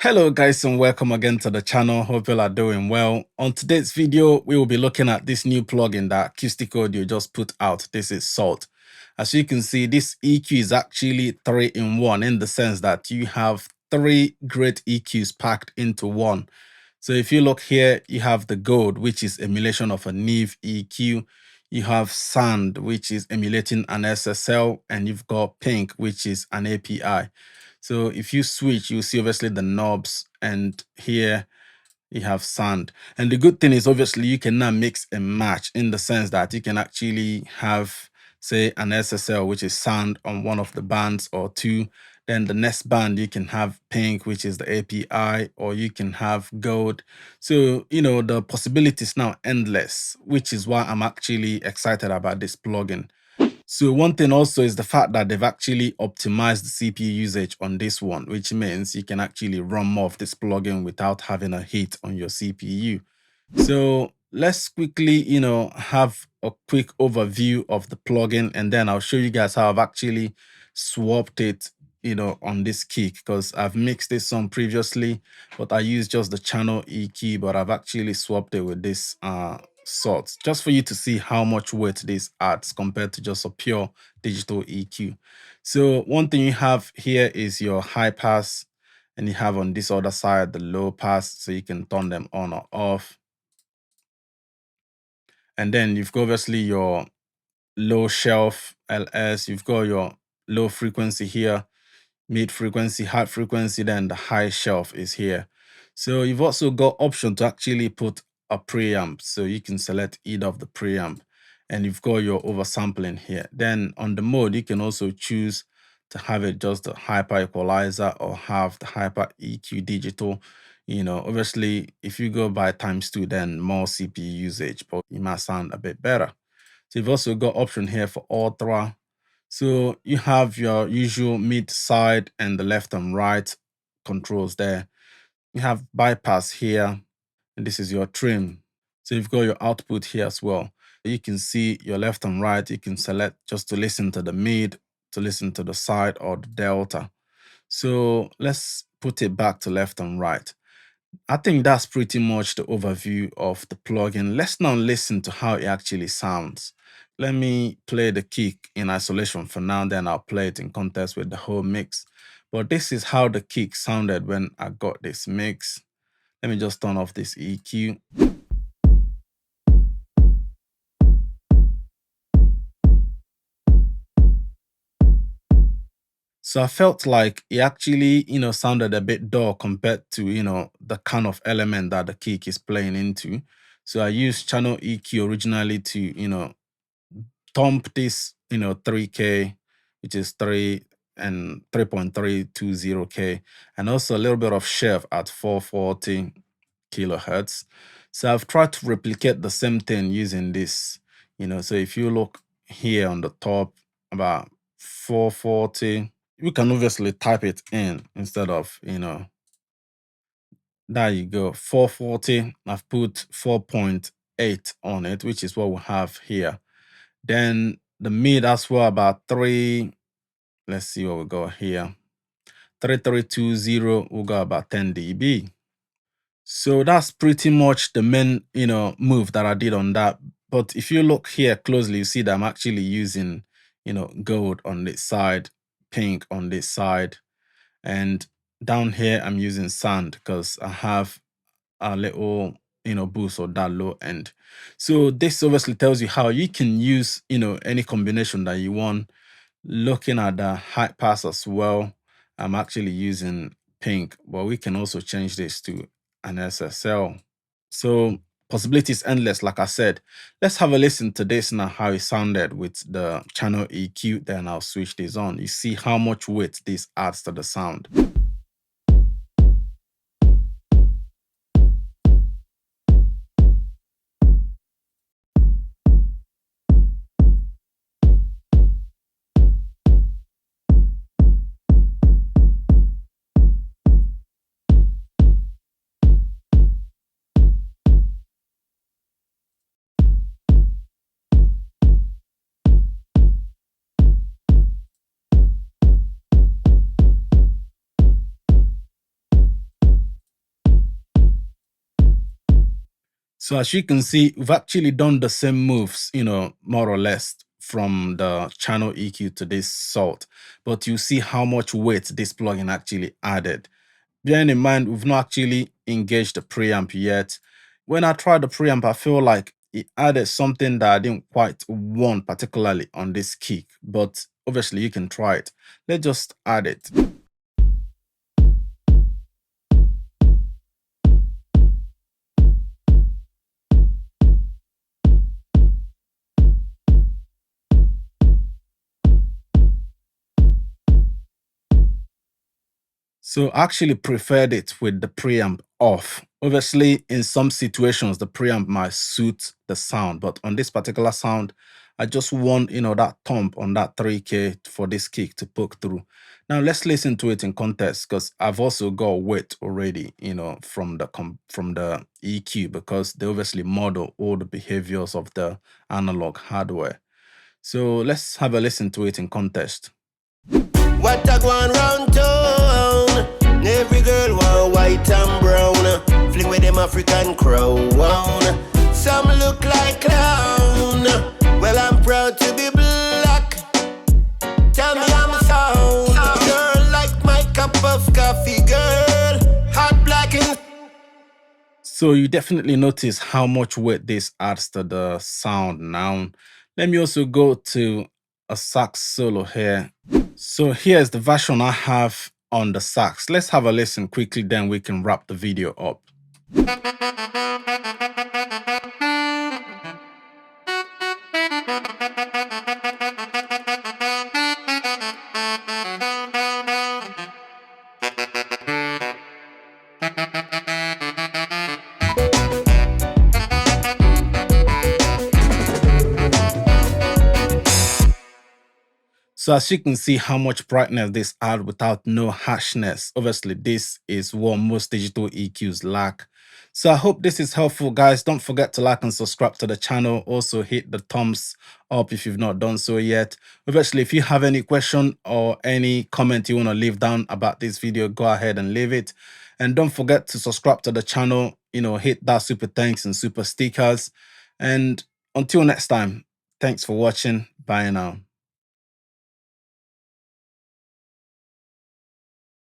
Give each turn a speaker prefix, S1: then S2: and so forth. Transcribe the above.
S1: Hello guys and welcome again to the channel. Hope you are doing well. On today's video, we will be looking at this new plugin that Acustica Audio just put out. This is Salt. As you can see, this EQ is actually 3-in-1 in the sense that you have 3 great EQs packed into one. So if you look here, you have the Gold, which is emulation of a Neve EQ. You have Sand, which is emulating an SSL, and you've got Pink, which is an API. So if you switch, you see obviously the knobs, and here you have Sand. And the good thing is obviously you can now mix and match in the sense that you can actually have, say, an SSL, which is Sand on one of the bands or two. Then the next band, you can have Pink, which is the API, or you can have Gold. So, the possibilities now endless, which is why I'm actually excited about this plugin. So one thing also is the fact that they've actually optimized the CPU usage on this one, which means you can actually run more of this plugin without having a hit on your CPU. So let's quickly, have a quick overview of the plugin, and then I'll show you guys how I've actually swapped it, on this kick, because I've mixed this song previously, but I used just the channel EQ, but I've actually swapped it with this Salt, just for you to see how much weight this adds compared to just a pure digital EQ. So one thing you have here is your high pass, and you have on this other side the low pass, so you can turn them on or off. And then you've got obviously your low shelf LS, you've got your low frequency here, mid frequency, high frequency, then the high shelf is here. So you've also got option to actually put a preamp, so you can select either of the preamp, and you've got your oversampling here. Then on the mode, you can also choose to have it just the hyper equalizer or have the hyper EQ digital. Obviously if you go by ×2, then more CPU usage, but it might sound a bit better. So you've also got option here for ultra. So you have your usual mid, side, and the left and right controls there. You have bypass here, and this is your trim. So you've got your output here as well. You can see your left and right. You can select just to listen to the mid, to listen to the side, or the delta. So let's put it back to left and right. I think that's pretty much the overview of the plugin. Let's now listen to how it actually sounds. Let me play the kick in isolation for now, then I'll play it in context with the whole mix. But this is how the kick sounded when I got this mix. Let me just turn off this EQ. So I felt like it actually, sounded a bit dull compared to, the kind of element that the kick is playing into. So I used channel EQ originally to, thump this, 3K, which is 3 and 3.320K, and also a little bit of chef at 440 kilohertz. So I've tried to replicate the same thing using this, so if you look here on the top, about 440, you can obviously type it in instead of, there you go, 440. I've put 4.8 on it, which is what we have here. Then the mid as well, about 3, let's see what we got here. 3320, we got about 10 dB. So that's pretty much the main, move that I did on that. But if you look here closely, you see that I'm actually using, gold on this side, pink on this side, and down here I'm using sand because I have a little, boost or that low end. So this obviously tells you how you can use, any combination that you want. Looking at the high pass as well, I'm actually using pink, but we can also change this to an SSL. So possibilities endless, like I said. Let's have a listen to this now, how it sounded with the channel EQ. Then I'll switch this on. You see how much weight this adds to the sound. So as you can see, we've actually done the same moves, more or less from the channel EQ to this salt, but you see how much weight this plugin actually added. Bearing in mind, we've not actually engaged the preamp yet. When I tried the preamp, I feel like it added something that I didn't quite want, particularly on this kick, but obviously you can try it. Let's just add it. So I actually preferred it with the preamp off. Obviously, in some situations, the preamp might suit the sound, but on this particular sound, I just want, that thump on that 3K for this kick to poke through. Now let's listen to it in context, because I've also got weight already, from the EQ, because they obviously model all the behaviors of the analog hardware. So let's have a listen to it in context.
S2: What a going round town. Every girl want white and brown. Fling with them African crown. Some look like clown. Well, I'm proud to be black. Tell me I'm a sound. Girl, like my cup of coffee, girl. Hot black and...
S1: So you definitely notice how much weight this adds to the sound. Now, let me also go to a sax solo here. So here's the version I have on the sax. Let's have a listen quickly, then we can wrap the video up. So as you can see how much brightness this adds without no harshness. Obviously, this is what most digital EQs lack. So I hope this is helpful, guys. Don't forget to like and subscribe to the channel. Also hit the thumbs up if you've not done so yet. Obviously, if you have any question or any comment you want to leave down about this video, go ahead and leave it. And don't forget to subscribe to the channel, hit that super thanks and super stickers. And until next time, thanks for watching. Bye now.